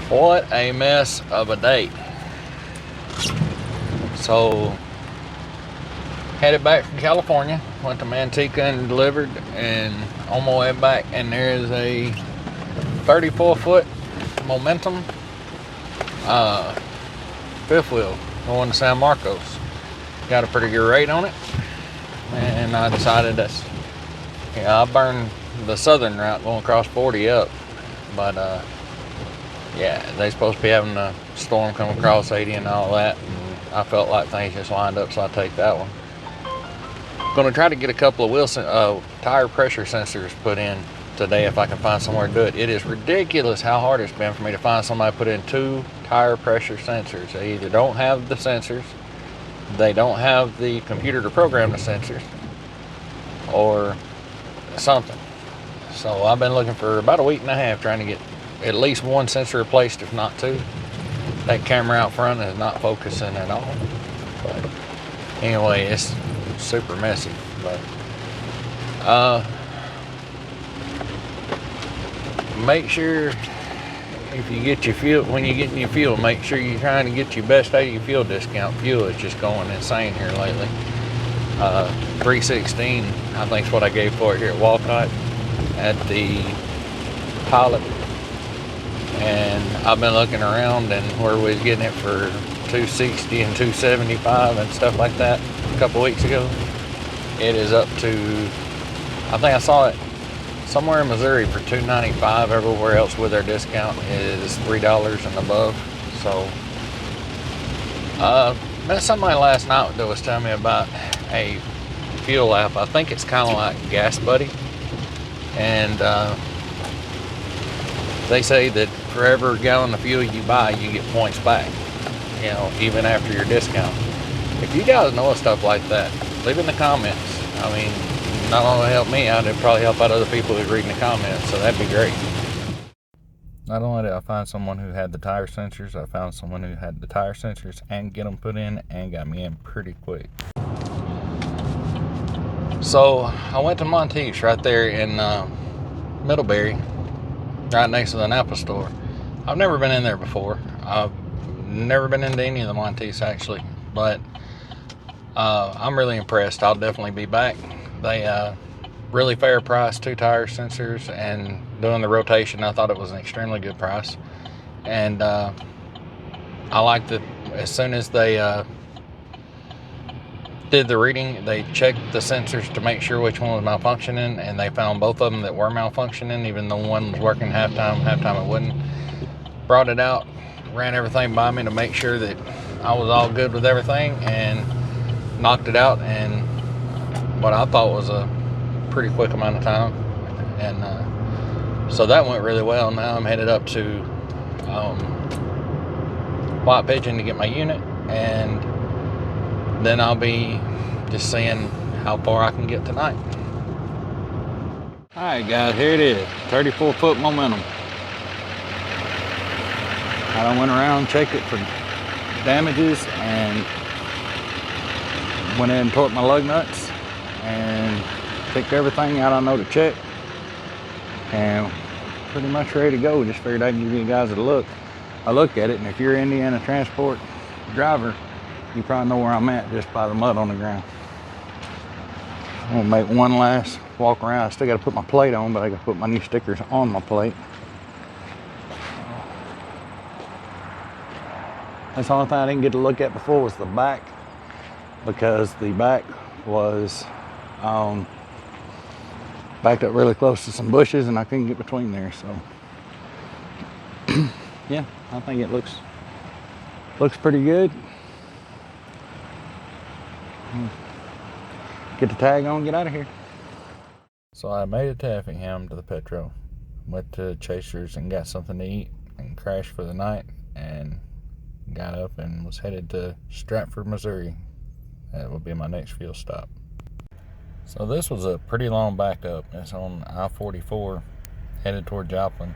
What a mess of a day. So, headed back from California, went to Manteca and delivered, and on my way back, and there is a 34-foot Momentum fifth wheel going to San Marcos. Got a pretty good rate on it, and I decided I burned the southern route going across 40 up, but yeah, they supposed to be having a storm come across 80 and all that, and I felt like things just lined up, so I take that one. Going to try to get a couple of tire pressure sensors put in today if I can find somewhere to do it. It is ridiculous how hard it's been for me to find somebody to put in 2 tire pressure sensors. They either don't have the sensors, they don't have the computer to program the sensors, or something. So I've been looking for about a week and a half trying to get at least 1 sensor replaced, if not 2. That camera out front is not focusing at all. But anyway, it's super messy. But make sure if you get your fuel, when you get in your fuel, make sure you're trying to get your best out of your fuel discount. Fuel is just going insane here lately. $3.16, I think is what I gave for it here at Walcott at the Pilot. And I've been looking around, and where we was getting it for $2.60 and $2.75 and stuff like that a couple weeks ago, it is up to, I think I saw it somewhere in Missouri for $2.95. Everywhere else with their discount is $3 and above. So met somebody last night that was telling me about a fuel app. I think it's kind of like Gas Buddy, and they say that for every gallon of fuel you buy, you get points back, you know, even after your discount. If you guys know of stuff like that, leave it in the comments. I mean, not only help me out, it'd probably help out other people who read in the comments, so that'd be great. Not only did I find someone who had the tire sensors, I found someone who had the tire sensors and get them put in, and got me in pretty quick. So I went to Monteith's right there in Middlebury, right next to the Napa store. I've never been in there before. I've never been into any of the Monteith's actually, but I'm really impressed. I'll definitely be back. They really fair price, 2 tire sensors, and doing the rotation, I thought it was an extremely good price. And I like that as soon as they did the reading, they checked the sensors to make sure which one was malfunctioning, and they found both of them that were malfunctioning, even though one was working half-time it wouldn't. Brought it out, ran everything by me to make sure that I was all good with everything, and knocked it out in what I thought was a pretty quick amount of time. And so that went really well. Now I'm headed up to White Pigeon to get my unit, and then I'll be just seeing how far I can get tonight. Alright guys, here it is, 34-foot Momentum. I done went around and checked it for damages, and went in and torqued my lug nuts and checked everything out I know to check, and pretty much ready to go. Just figured I'd give you guys a look at it, and if you're an Indiana transport driver, you probably know where I'm at just by the mud on the ground. I'm gonna make one last walk around. I still gotta put my plate on, but I gotta put my new stickers on my plate. That's the only thing I didn't get to look at before was the back, because the back was backed up really close to some bushes and I couldn't get between there. So yeah, I think it looks pretty good. Get the tag on, get out of here. So I made it to Effingham to the Petro, went to Chasers and got something to eat, and crashed for the night, and got up and was headed to Stratford, Missouri. That will be my next fuel stop. So this was a pretty long backup. It's on I-44 headed toward Joplin.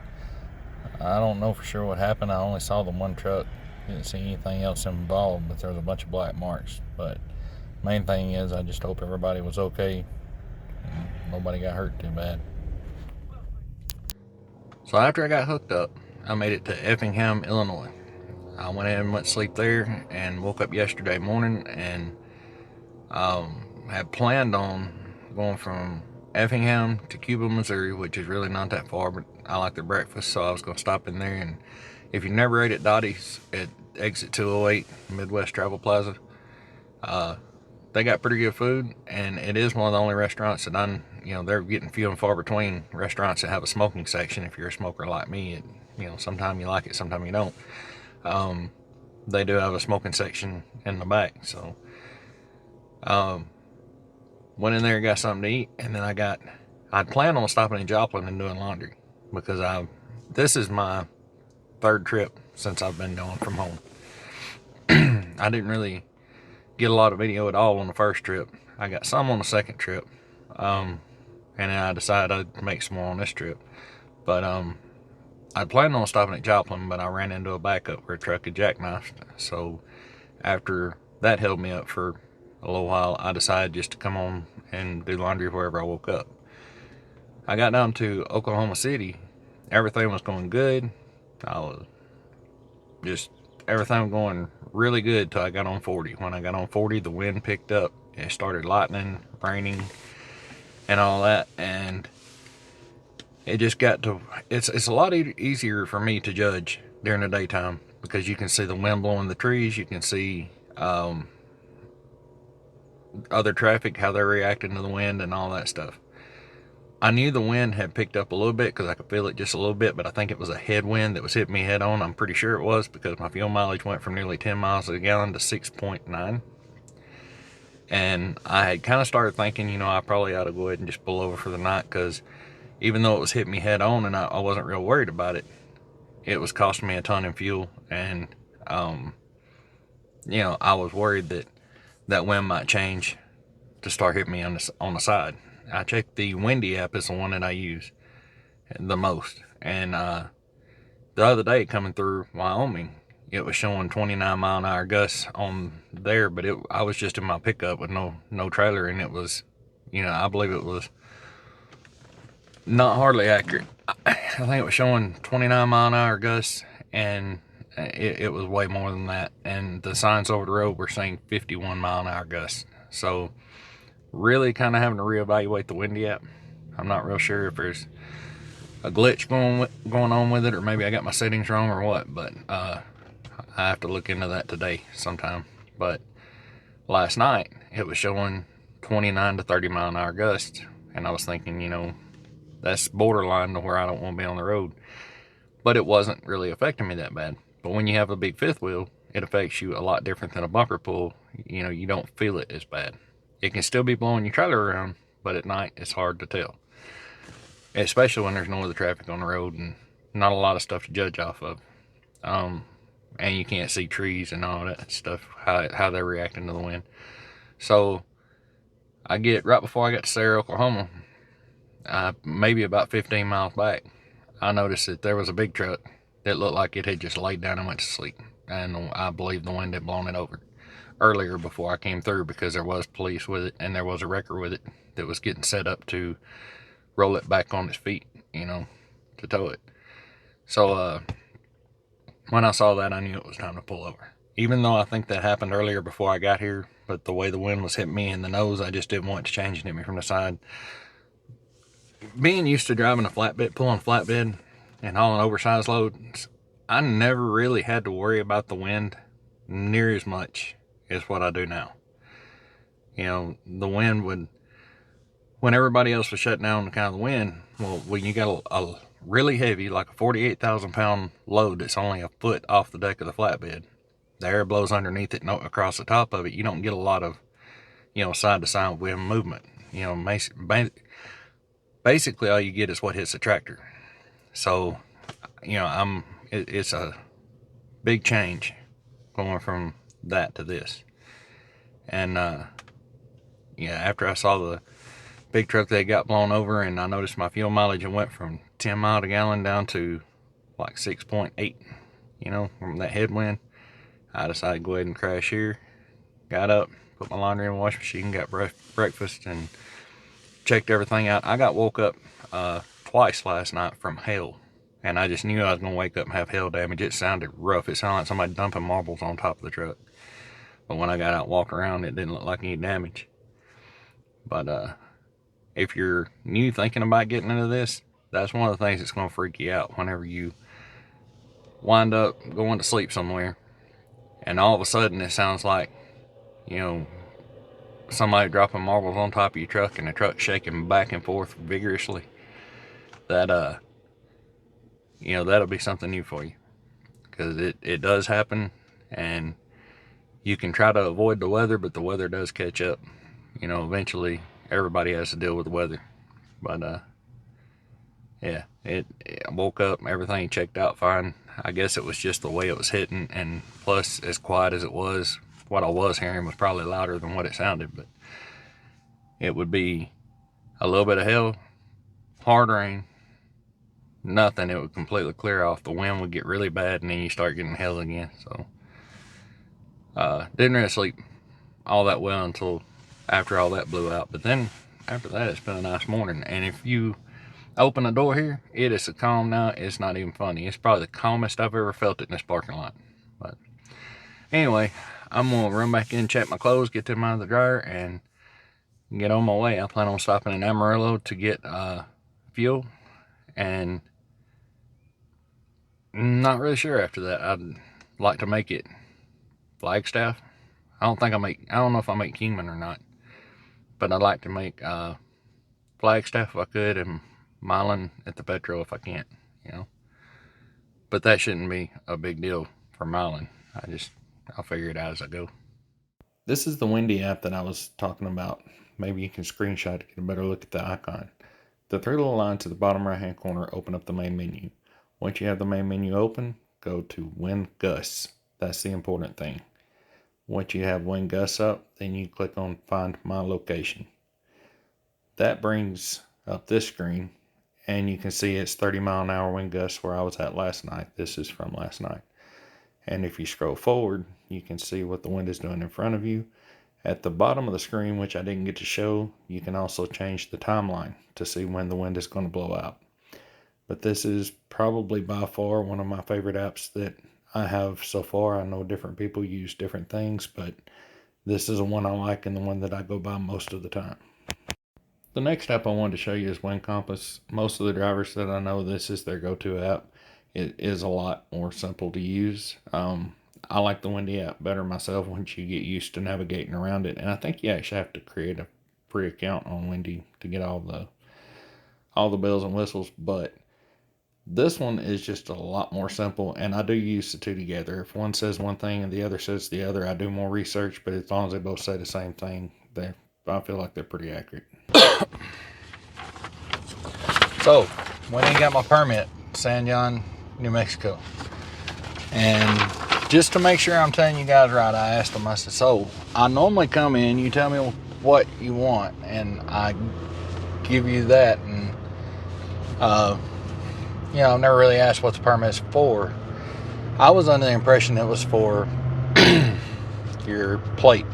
I don't know for sure what happened. I only saw the one truck, didn't see anything else involved, but there was a bunch of black marks. But main thing is, I just hope everybody was okay and nobody got hurt too bad. So after I got hooked up, I made it to Effingham, Illinois. I went in and went to sleep there and woke up yesterday morning and had planned on going from Effingham to Cuba, Missouri, which is really not that far, but I like their breakfast, so I was going to stop in there. And if you've never ate at Dottie's at exit 208 Midwest Travel Plaza, they got pretty good food, and it is one of the only restaurants that they're getting few and far between restaurants that have a smoking section. If you're a smoker like me, sometimes you like it, sometimes you don't. They do have a smoking section in the back, so went in there and got something to eat, and then I'd planned on stopping in Joplin and doing laundry, because this is my third trip since I've been gone from home. I didn't really get a lot of video at all on the first trip. I got some on the second trip, and then I decided I'd make some more on this trip. But I planned on stopping at Joplin, but I ran into a backup where a truck had jackknifed. So after that held me up for a little while, I decided just to come on and do laundry wherever I woke up. I got down to Oklahoma City. Everything was going good. Everything was going really good till I got on 40. When I got on 40, the wind picked up. It started lightning, raining, and all that. And it just got to, it's a lot easier for me to judge during the daytime, because you can see the wind blowing the trees. You can see other traffic, how they're reacting to the wind and all that stuff. I knew the wind had picked up a little bit because I could feel it just a little bit, but I think it was a headwind that was hitting me head on. I'm pretty sure it was, because my fuel mileage went from nearly 10 miles a gallon to 6.9. And I had kind of started thinking, I probably ought to go ahead and just pull over for the night, because even though it was hitting me head on and I wasn't real worried about it, it was costing me a ton in fuel. And, I was worried that wind might change to start hitting me on the side. I checked the Windy app, is the one that I use the most. And the other day coming through Wyoming, it was showing 29 mile an hour gusts on there, but I was just in my pickup with no trailer, and it was, I believe it was not hardly accurate. I think it was showing 29 mile an hour gusts, and it was way more than that. And the signs over the road were saying 51 mile an hour gusts. So really kind of having to reevaluate the Windy app. I'm not real sure if there's a glitch going on with it, or maybe I got my settings wrong or what, but I have to look into that today sometime. But last night it was showing 29 to 30 mile an hour gusts, and I was thinking, that's borderline to where I don't want to be on the road. But it wasn't really affecting me that bad. But when you have a big fifth wheel, it affects you a lot different than a bumper pull. You don't feel it as bad. It can still be blowing your trailer around, but at night it's hard to tell. Especially when there's no other traffic on the road and not a lot of stuff to judge off of. And you can't see trees and all that stuff, how they're reacting to the wind. So I get right before I got to Sarah, Oklahoma, maybe about 15 miles back, I noticed that there was a big truck that looked like it had just laid down and went to sleep. And I believe the wind had blown it over earlier before I came through, because there was police with it, and there was a wrecker with it that was getting set up to roll it back on its feet, to tow it. So when I saw that, I knew it was time to pull over. Even though I think that happened earlier before I got here, but the way the wind was hitting me in the nose, I just didn't want it to change and hit me from the side. Being used to driving a flatbed, pulling a flatbed and hauling oversized loads, I never really had to worry about the wind near as much as what I do now. The wind would, when everybody else was shutting down kind of the wind, well, when you got a really heavy, like a 48,000 pound load that's only a foot off the deck of the flatbed, the air blows underneath it and across the top of it. You don't get a lot of, side to side wind movement. Basically all you get is what hits the tractor. So, it's a big change going from that to this. And after I saw the big truck that got blown over, and I noticed my fuel mileage, it went from 10 miles a gallon down to like 6.8, from that headwind, I decided to go ahead and crash here. Got up, put my laundry in the wash machine, got breakfast, and checked everything out. I got woke up twice last night from hail, and I just knew I was going to wake up and have hail damage. It sounded rough. It sounded like somebody dumping marbles on top of the truck. But when I got out and walked around, it didn't look like any damage. But if you're new thinking about getting into this, that's one of the things that's going to freak you out whenever you wind up going to sleep somewhere and all of a sudden it sounds like, you know, somebody dropping marbles on top of your truck and the truck shaking back and forth vigorously. That you know, that'll be something new for you, because it does happen, and you can try to avoid the weather, but the weather does catch up. You know, eventually everybody has to deal with the weather. But yeah, I woke up, everything checked out fine. I guess it was just the way it was hitting, and plus, as quiet as it was, what I was hearing was probably louder than what it sounded. But it would be a little bit of hail, hard rain, nothing, it would completely clear off. The wind would get really bad, and then you start getting hail again. So didn't really sleep all that well until after all that blew out. But then after that, it's been a nice morning. And if you open the door here, it is so calm now, it's not even funny. It's probably the calmest I've ever felt it in this parking lot. But anyway, I'm gonna run back in, check my clothes, get them out of the dryer, and get on my way. I plan on stopping in Amarillo to get fuel, and not really sure after that. I'd like to make it Flagstaff. I don't know if I make Kingpin or not, but I'd like to make Flagstaff if I could, and Milan at the Petro if I can't, you know. But that shouldn't be a big deal for Milan. I'll figure it out as I go. This is the Windy app that I was talking about. Maybe you can screenshot to get a better look at the icon. The three little lines to the bottom right hand corner open up the main menu. Once you have the main menu open, go to Wind Gusts. That's the important thing. Once you have Wind Gusts up, then you click on Find My Location. That brings up this screen, and you can see it's 30-mile-an-hour wind gusts where I was at last night. This is from last night. And if you scroll forward, you can see what the wind is doing in front of you. At the bottom of the screen, which I didn't get to show, you can also change the timeline to see when the wind is going to blow out. But this is probably by far one of my favorite apps that I have so far. I know different people use different things, but this is the one I like and the one that I go by most of the time. The next app I wanted to show you is Wind Compass. Most of the drivers that I know, this is their go-to app. It is a lot more simple to use. I like the Windy app better myself once you get used to navigating around it. And I think you actually have to create a free account on Windy to get all the bells and whistles. But this one is just a lot more simple, and I do use the two together. If one says one thing and the other says the other, I do more research, but as long as they both say the same thing, I feel like they're pretty accurate. So, when I got my permit, San John, New Mexico, and just to make sure I'm telling you guys right, I asked them, I said, so I normally come in, you tell me what you want, and I give you that, and you know, I've never really asked what the permit's for. I was under the impression it was for your plate,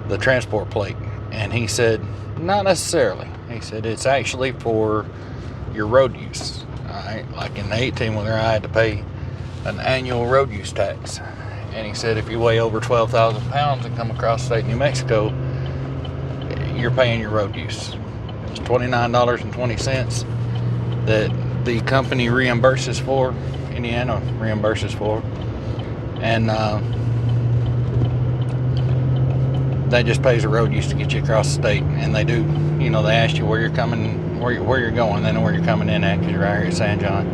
the transport plate, and he said not necessarily. He said it's actually for your road use. Alright, like in the 18-wheeler, I had to pay an annual road use tax, and he said if you weigh over 12,000 pounds and come across the state of New Mexico, you're paying your road use. It's $29.20 that the company reimburses for, Indiana reimburses for, and that just pays the road use to get you across the state. And they do, you know, they ask you where you're coming, where you're going. They know where you're coming in at because you're right here at San John,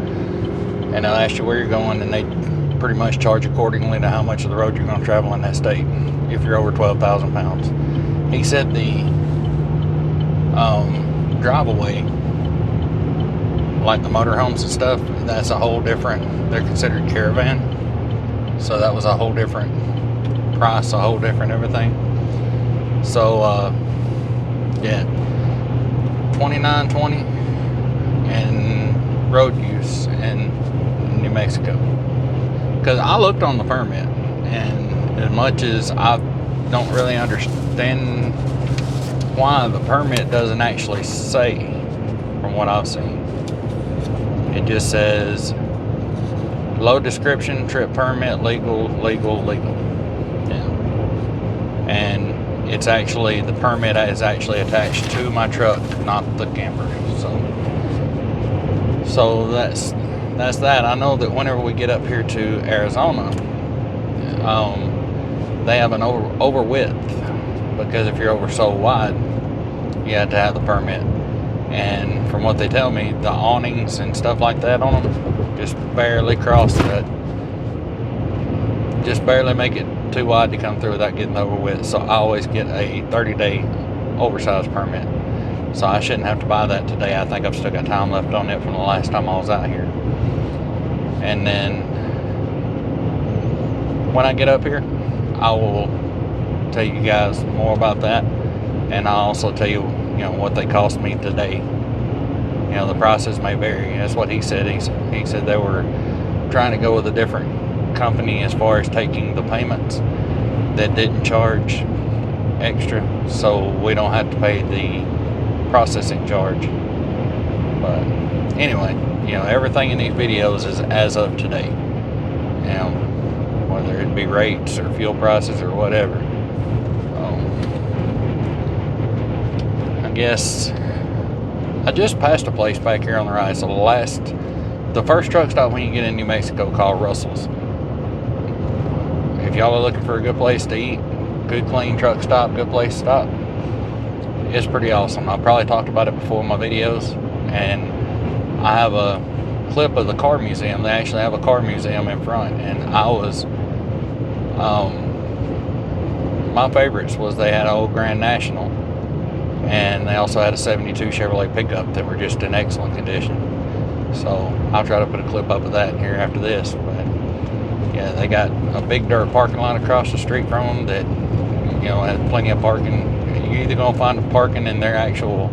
and they'll ask you where you're going, and they pretty much charge accordingly to how much of the road you're going to travel in that state if you're over 12,000 pounds. He said the drive away, like the motorhomes and stuff, that's a whole different, they're considered caravan, so that was a whole different price, a whole different everything. So yeah, $29.20 and road use in New Mexico. Because I looked on the permit, and as much as I don't really understand why the permit doesn't actually say, from what I've seen, It just says low description, trip permit, legal. Yeah. And it's actually, the permit is actually attached to my truck, not the camper. So that's that. I know that whenever we get up here to Arizona, they have an over width, because if you're over so wide, you have to have the permit. And from what they tell me, the awnings and stuff like that on them just barely cross that, just barely make it too wide to come through without getting the over width. So I always get a 30-day oversized permit. So I shouldn't have to buy that today. I think I've still got time left on it from the last time I was out here. And then when I get up here, I will tell you guys more about that. And I'll also tell you, what they cost me today. The prices may vary. That's what he said. He said they were trying to go with a different company as far as taking the payments that didn't charge extra, so we don't have to pay the processing charge. But anyway, everything in these videos is as of today. Whether it be rates or fuel prices or whatever. I guess I just passed a place back here on the right. So the first truck stop when you get in New Mexico called Russell's. If y'all are looking for a good place to eat, good clean truck stop, good place to stop, it's pretty awesome. I've probably talked about it before in my videos, and I have a clip of the car museum. They actually have a car museum in front, and my favorites was they had an old Grand National, and they also had a 72 Chevrolet pickup that were just in excellent condition. So I'll try to put a clip up of that here after this. But yeah, they got a big dirt parking lot across the street from them that has plenty of parking. You're either gonna find the parking in their actual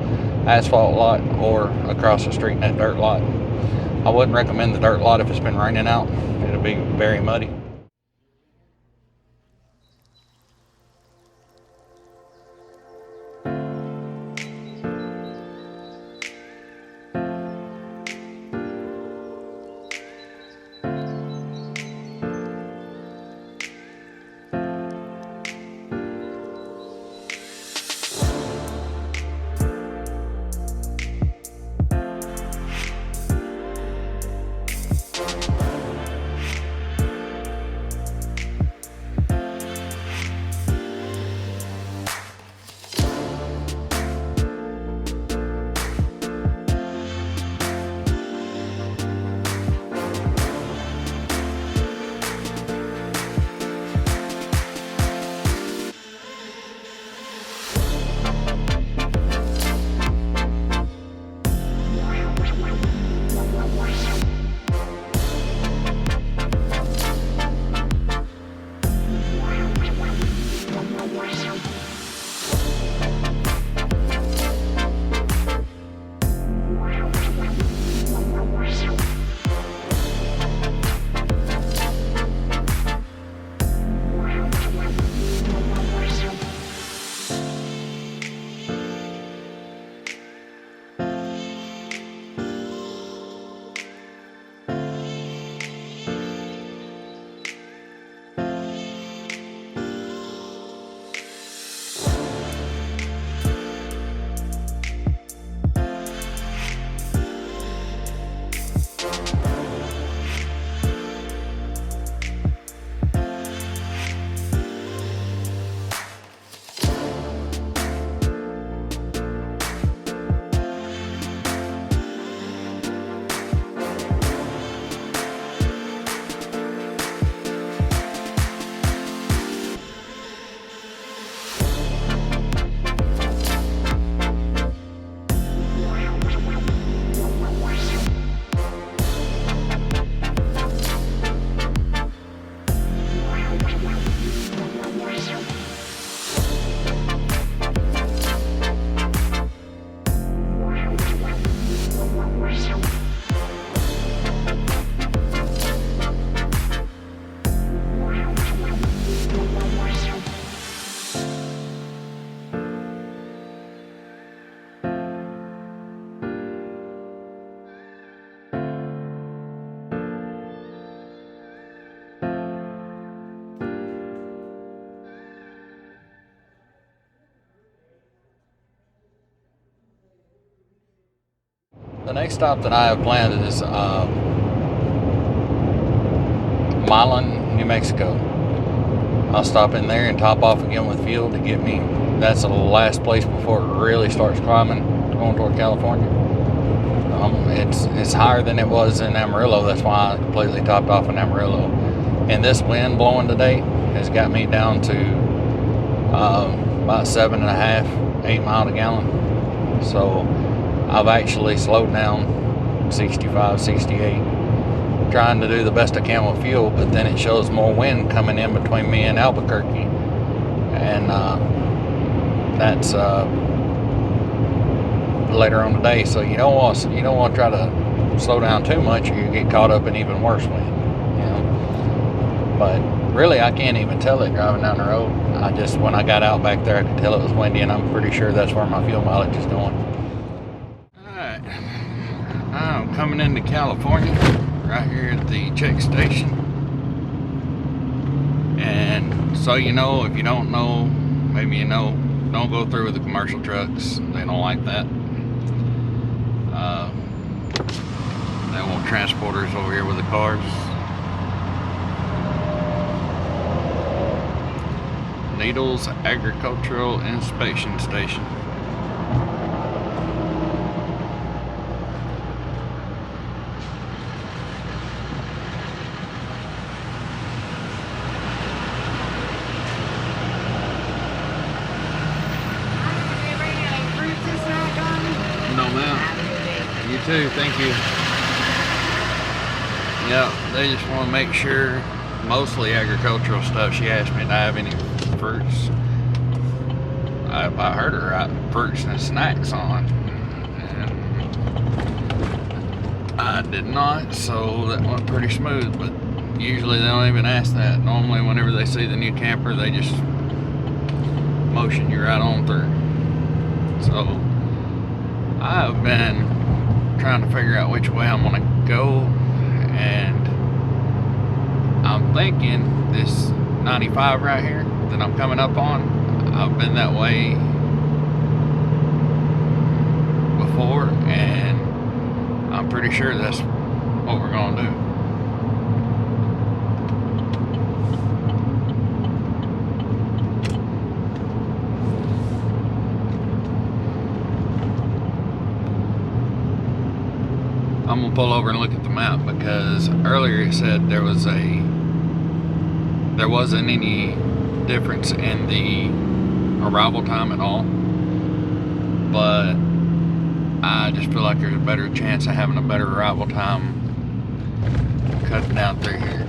asphalt lot or across the street in that dirt lot. I wouldn't recommend the dirt lot if it's been raining out. It'll be very muddy. The next stop that I have planned is Milan, New Mexico. I'll stop in there and top off again with fuel to get me. That's the last place before it really starts climbing, going toward California. It's higher than it was in Amarillo. That's why I completely topped off in Amarillo. And this wind blowing today has got me down to about 7.5, 8 miles a gallon. So I've actually slowed down 65, 68, trying to do the best I can with fuel, but then it shows more wind coming in between me and Albuquerque. And that's later on today, so you don't want to try to slow down too much, or you get caught up in even worse wind, you know. But really, I can't even tell it driving down the road. When I got out back there, I could tell it was windy, and I'm pretty sure that's where my fuel mileage is going. Alright, I'm coming into California right here at the check station. And so you know, if you don't know, maybe you know, don't go through with the commercial trucks. They don't like that. They want transporters over here with the cars. Needles Agricultural Inspection Station. No, ma'am. You too, thank you. Yeah, they just want to make sure, mostly agricultural stuff. She asked me, do I have any fruits? I heard her write fruits and snacks on, and I did not, so that went pretty smooth. But usually they don't even ask that. Normally whenever they see the new camper, they just motion you right on through. So I've been trying to figure out which way I'm gonna go, and I'm thinking this 95 right here that I'm coming up on, I've been that way before, and I'm pretty sure that's what we're gonna do. I'm gonna pull over and look at the map, because earlier it said there wasn't any difference in the arrival time at all, but I just feel like there's a better chance of having a better arrival time cutting down through here.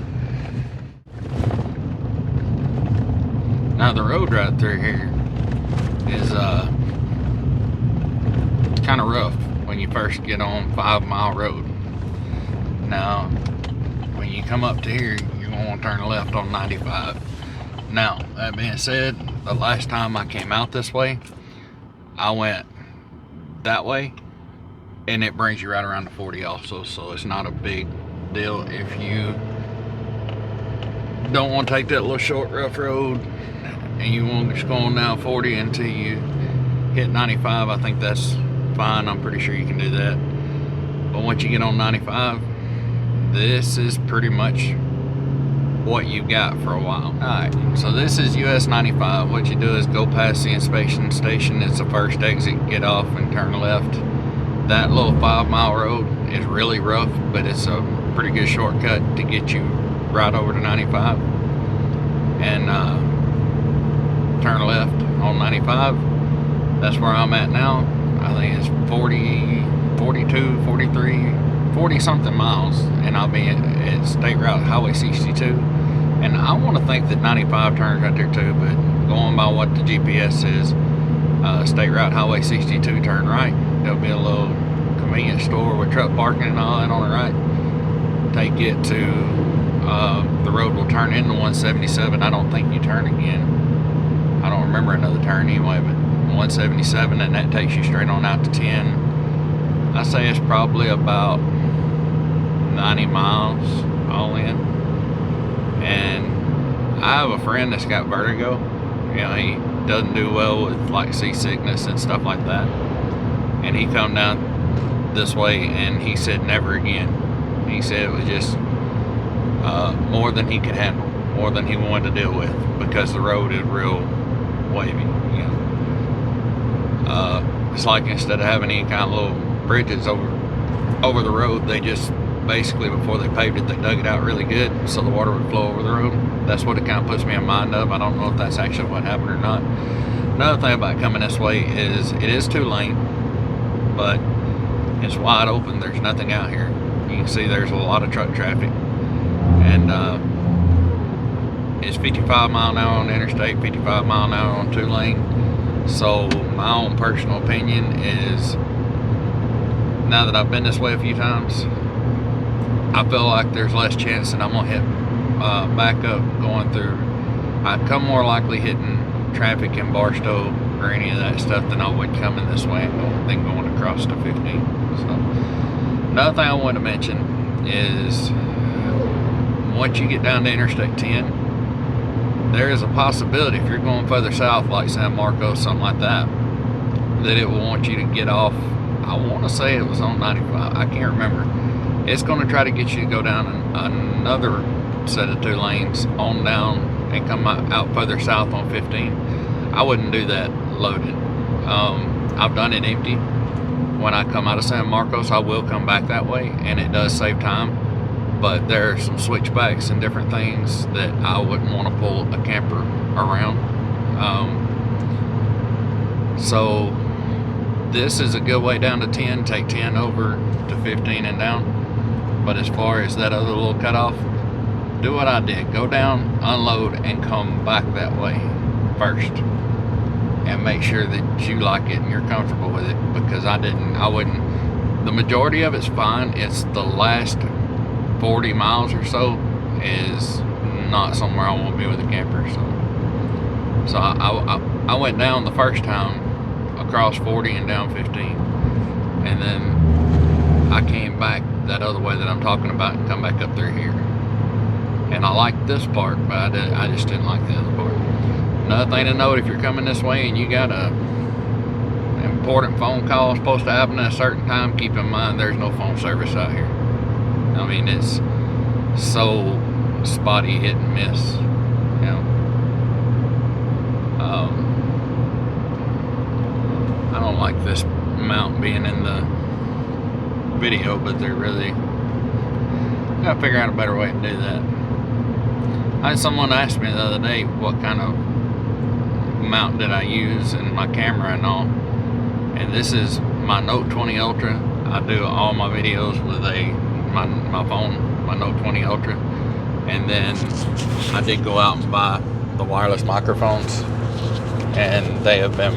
Now the road right through here is kind of rough when you first get on 5 Mile Road. Now when you come up to here, you're going to want to turn left on 95. Now that being said, the last time I came out this way, I went that way, and it brings you right around to 40 also, so it's not a big deal if you don't want to take that little short rough road and you want to just go on down 40 until you hit 95. I think that's fine. I'm pretty sure you can do that. But once you get on 95, this is pretty much what you got for a while. Alright, so this is US 95. What you do is go past the inspection station. It's the first exit, get off and turn left. That little 5 Mile road is really rough, but it's a pretty good shortcut to get you right over to 95. And turn left on 95. That's where I'm at now. I think it's 40, 42, 43, 40 something miles, and I'll be at State Route Highway 62. And I want to think that 95 turns right there too, but going by what the GPS says, State Route Highway 62 turn right. There'll be a little convenience store with truck parking and all that on the right. Take it to the road will turn into 177. I don't think you turn again. I don't remember another turn anyway, but 177, and that takes you straight on out to 10. I say it's probably about 90 miles all in. And I have a friend that's got vertigo. You know, he doesn't do well with like seasickness and stuff like that. And he come down this way, and he said never again. He said it was just more than he could handle, more than he wanted to deal with, because the road is real wavy, you know. It's like instead of having any kind of little bridges over the road, they just basically, before they paved it, they dug it out really good so the water would flow over the road. That's what it kind of puts me in mind of. I don't know if that's actually what happened or not. Another thing about coming this way is it is 2-lane, but it's wide open. There's nothing out here. You can see there's a lot of truck traffic, and it's 55 mile an hour on the interstate, 55 mile an hour on 2-lane. So my own personal opinion is, now that I've been this way a few times, I feel like there's less chance that I'm gonna hit back up going through. I'd come more likely hitting traffic in Barstow or any of that stuff than I would coming this way than going across to 15. So another thing I want to mention is, once you get down to Interstate 10, there is a possibility, if you're going further south like San Marcos, something like that, that it will want you to get off. I want to say it was on 95, I can't remember. It's going to try to get you to go down another set of 2 lanes on down and come out further south on 15. I wouldn't do that loaded. I've done it empty. When I come out of San Marcos, I will come back that way, and it does save time, but there are some switchbacks and different things that I wouldn't want to pull a camper around. So this is a good way down to 10, take 10 over to 15 and down. But as far as that other little cutoff, do what I did. Go down, unload, and come back that way first. And make sure that you like it and you're comfortable with it, because I wouldn't. The majority of it's fine. It's the last 40 miles or so is not somewhere I want to be with a camper. So I went down the first time across 40 and down 15, and then I came back that other way that I'm talking about and come back up through here. And I liked this part, but I just didn't like the other part. Another thing to note, if you're coming this way and you got a important phone call supposed to happen at a certain time, keep in mind there's no phone service out here. I mean, it's so spotty, hit and miss, you know. I don't like this mount being in the video, but they're really gotta figure out a better way to do that. I had someone ask me the other day what kind of mount did I use in my camera and all, and this is my Note 20 Ultra. I do all my videos with my phone, my Note 20 Ultra, and then I did go out and buy the wireless microphones, and they have been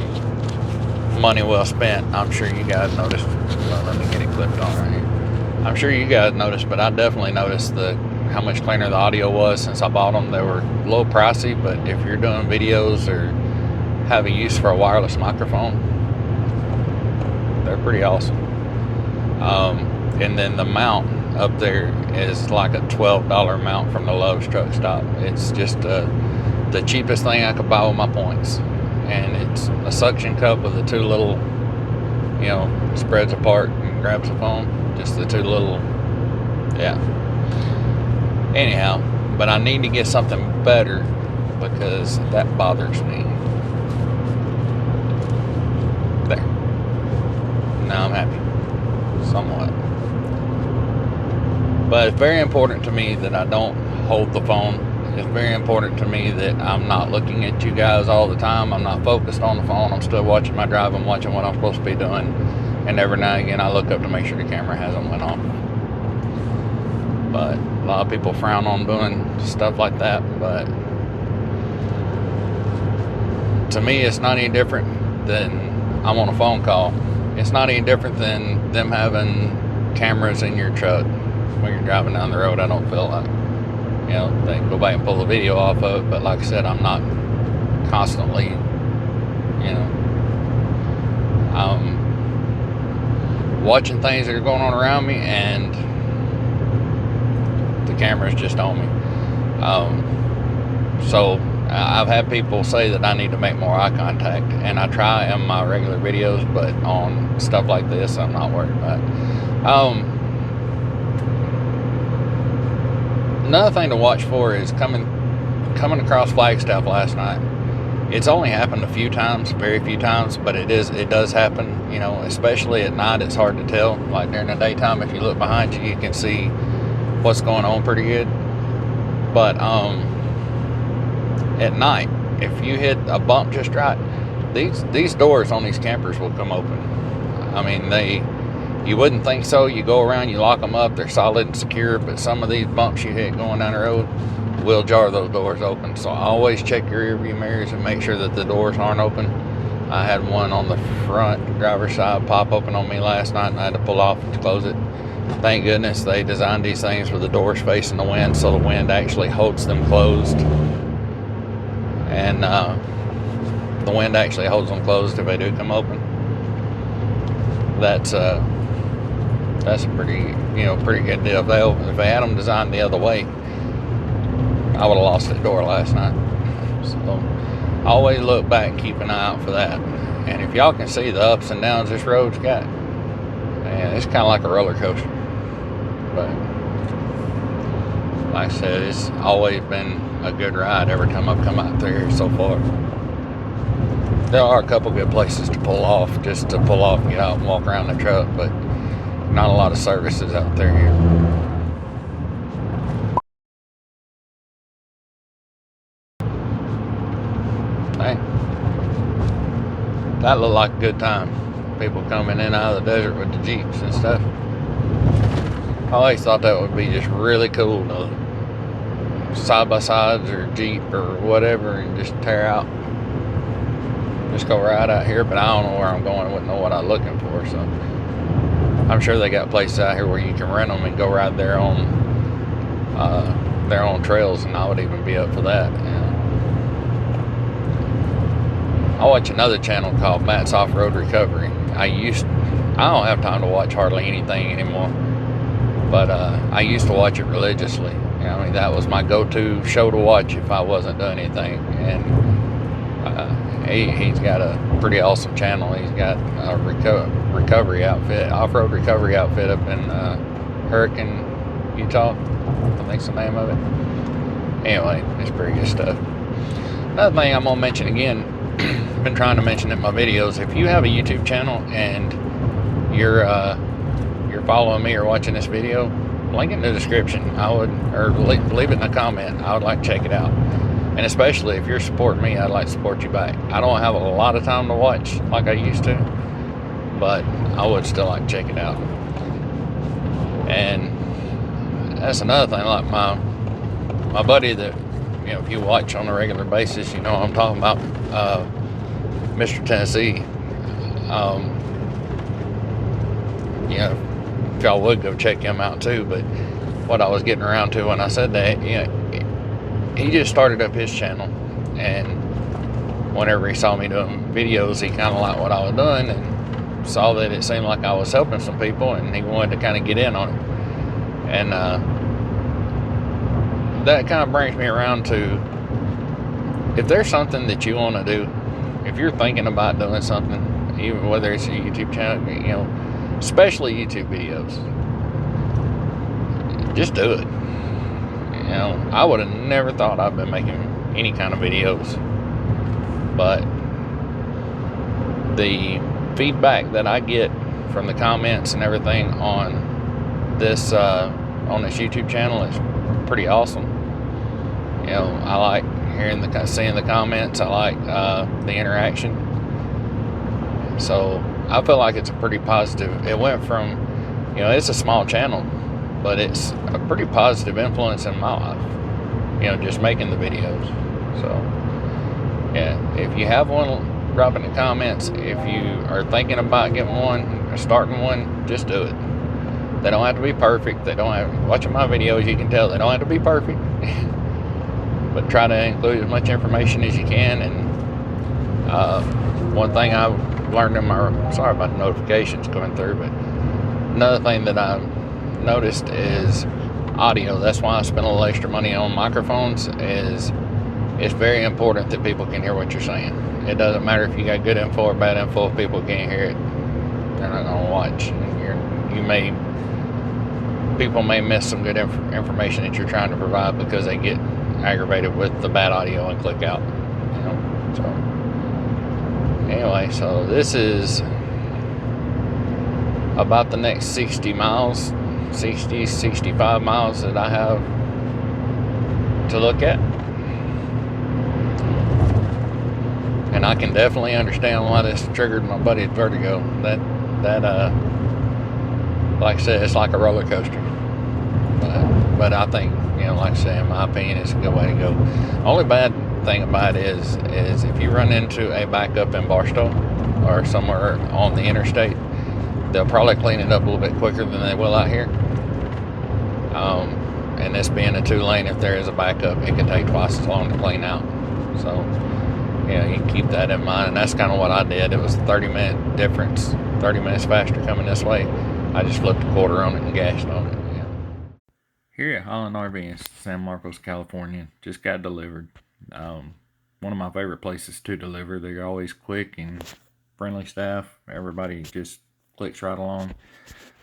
money well spent. I'm sure you guys noticed. Well, let me get it clipped on right here. I'm sure you guys noticed, but I definitely noticed how much cleaner the audio was since I bought them. They were a little pricey, but if you're doing videos or have a use for a wireless microphone, they're pretty awesome. And then the mount up there is like a $12 mount from the Lowe's truck stop. It's just the cheapest thing I could buy with my points, and it's a suction cup with the 2 little, you know, spreads apart and grabs the phone. Just the 2 little, yeah. Anyhow, but I need to get something better because that bothers me. There. Now I'm happy. Somewhat. But it's very important to me that I don't hold the phone. It's very important to me that I'm not looking at you guys all the time. I'm not focused on the phone. I'm still watching my drive. I'm watching what I'm supposed to be doing. And every now and again I look up to make sure the camera hasn't went off. But a lot of people frown on doing stuff like that. But to me, it's not any different than I'm on a phone call. It's not any different than them having cameras in your truck when you're driving down the road. I don't feel like, you know, they can go back and pull the video off of it, but like I said, I'm not constantly, you know, watching things that are going on around me, and the camera's just on me. So I've had people say that I need to make more eye contact, and I try in my regular videos, but on stuff like this, I'm not worried about it. Another thing to watch for is coming across Flagstaff last night. It's only happened a few times, very few times, but it does happen, you know, especially at night. It's hard to tell. Like during the daytime, if you look behind you, you can see what's going on pretty good. But at night, if you hit a bump just right, these doors on these campers will come open. I mean, you wouldn't think so. You go around, you lock them up, they're solid and secure, but some of these bumps you hit going down the road will jar those doors open. So always check your rear view mirrors and make sure that the doors aren't open. I had one on the front driver's side pop open on me last night, and I had to pull off to close it. Thank goodness they designed these things with the doors facing the wind, so the wind actually holds them closed. And the wind actually holds them closed if they do come open. That's a pretty good deal. If they had them designed the other way, I would have lost that door last night. So always look back and keep an eye out for that. And if y'all can see the ups and downs this road's got, man, it's kind of like a roller coaster. But like I said, it's always been a good ride every time I've come out through here so far. There are a couple good places to pull off, just to pull off, get out and walk around the truck, but not a lot of services out there here. Hey, that looked like a good time. People coming in out of the desert with the Jeeps and stuff. I always thought that would be just really cool to side-by-sides or Jeep or whatever and just tear out. Just go right out here, but I don't know where I'm going. I wouldn't know what I'm looking for, so I'm sure they got places out here where you can rent them and go right there on their own trails, and I would even be up for that. I watch another channel called Matt's Off-Road Recovery. I don't have time to watch hardly anything anymore, but I used to watch it religiously. You know, I mean, that was my go-to show to watch if I wasn't doing anything. And he's got a pretty awesome channel. He's got a recovery outfit, off-road recovery outfit up in Hurricane, Utah. I think's the name of it. Anyway, it's pretty good stuff. Another thing I'm gonna mention again, I've been trying to mention in my videos, if you have a YouTube channel and you're following me or watching this video, link it in the description. Leave it in a comment. I would like to check it out. And especially if you're supporting me, I'd like to support you back. I don't have a lot of time to watch like I used to, but I would still like to check it out. And that's another thing, like my buddy that, you know, if you watch on a regular basis, you know what I'm talking about, Mr. Tennessee. You know, if y'all would go check him out too. But what I was getting around to when I said that, you know, he just started up his channel, and whenever he saw me doing videos, he kind of liked what I was doing and saw that it seemed like I was helping some people, and he wanted to kind of get in on it. And that kind of brings me around to, if there's something that you want to do, if you're thinking about doing something, even whether it's a YouTube channel, you know, especially YouTube videos, just do it. You know, I would have never thought I'd been making any kind of videos, but the feedback that I get from the comments and everything on this YouTube channel is pretty awesome. You know, I like seeing the comments. I like the interaction. So I feel like it's a pretty positive. It went from, you know, it's a small channel, but it's a pretty positive influence in my life, you know, just making the videos. So yeah, if you have one, drop in the comments. If you are thinking about getting one or starting one, just do it. They don't have to be perfect. Watching my videos, you can tell they don't have to be perfect. But try to include as much information as you can. And one thing I've learned sorry about the notifications coming through, but another thing that I've noticed is audio. That's why I spent a little extra money on microphones, is it's very important that people can hear what you're saying. It doesn't matter if you got good info or bad info. If people can't hear it, they're not going to watch. People may miss some good information that you're trying to provide because they get aggravated with the bad audio and click out. So anyway, so this is about the next 65 miles that I have to look at. And I can definitely understand why this triggered my buddy's vertigo. That like I said, it's like a roller coaster. But I think, like I said, in my opinion, it's a good way to go. Only bad thing about it is if you run into a backup in Barstow or somewhere on the interstate, they'll probably clean it up a little bit quicker than they will out here. And this being a 2-lane, if there is a backup, it can take twice as long to clean out. So, you can keep that in mind. And that's kind of what I did. It was a 30-minute difference, 30 minutes faster coming this way. I just flipped a quarter on it and gashed on it. Here at Holland RV in San Marcos, California, just got delivered. One of my favorite places to deliver. They're always quick and friendly staff. Everybody just clicks right along.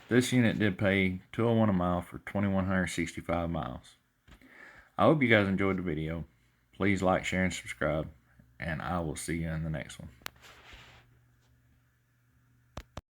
This unit did pay $201 a mile for 2,165 miles. I hope you guys enjoyed the video. Please like, share, and subscribe, and I will see you in the next one.